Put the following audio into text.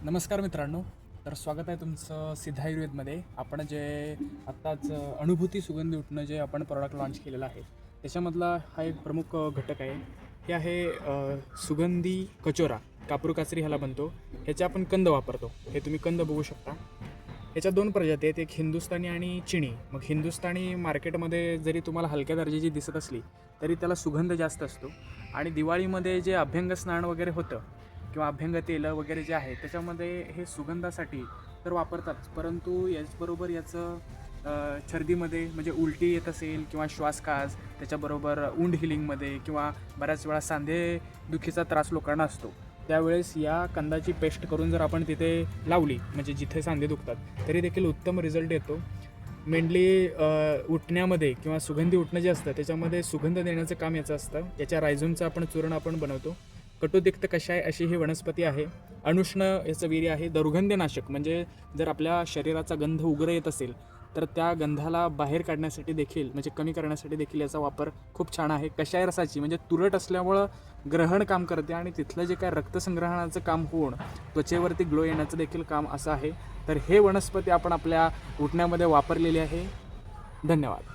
नमस्कार मित्रांनो. तर स्वागत आहे तुमचं सिद्धा आयुर्वेदमध्ये. आपण जे आत्ताच अनुभूती सुगंधी उठणं जे आपण प्रॉडक्ट लॉन्च केलेलं आहे त्याच्यामधला हा एक प्रमुख घटक आहे. हे आहे सुगंधी कचोरा, कापूर काचरी ह्याला बनतो. ह्याचे आपण कंद वापरतो. हे तुम्ही कंद बघू शकता. ह्याच्या दोन प्रजाती आहेत, एक हिंदुस्थानी आणि चिनी. मग हिंदुस्थानी मार्केटमध्ये जरी तुम्हाला हलक्या दर्जाची दिसत असली तरी त्याला सुगंध जास्त असतो. आणि दिवाळीमध्ये जे अभ्यंग स्नान वगैरे होतं किंवा अभ्यंग तेलं वगैरे जे आहे त्याच्यामध्ये हे सुगंधासाठी तर वापरतात, परंतु याचबरोबर याचं छर्दीमध्ये म्हणजे उलटी येत असेल किंवा श्वासकास, त्याच्याबरोबर वुंड हिलिंगमध्ये किंवा बऱ्याच वेळा सांधे दुखीचा त्रास लोकांना असतो, त्यावेळेस या कंदाची पेस्ट करून जर आपण तिथे लावली म्हणजे जिथे सांधे दुखतात तरी देखील उत्तम रिझल्ट येतो. मेनली उठण्यामध्ये किंवा सुगंधी उठणं जे असतं त्याच्यामध्ये सुगंध देण्याचं काम याचं असतं. याच्या रायझोमचं आपण चूर्ण आपण बनवतो. कटुतिक्त कषाय अशी ही वनस्पती आहे. अनुष्ण याचं वीर्य आहे. दुर्गंधनाशक म्हणजे जर आपल्या शरीराचा गंध उग्र येत असेल तर त्या गंधाला बाहेर काढण्यासाठी देखील म्हणजे कमी करण्यासाठी देखील याचा वापर खूप छान आहे. कषाय रसाची म्हणजे तुरट असल्यामुळं ग्रहण काम करते आणि तिथलं जे काय रक्तसंग्रहणाचं काम होऊन त्वचेवरती ग्लो येण्याचं देखील काम असं आहे. तर हे वनस्पती आपण आपल्या उठण्यामध्ये वापरलेली आहे. धन्यवाद.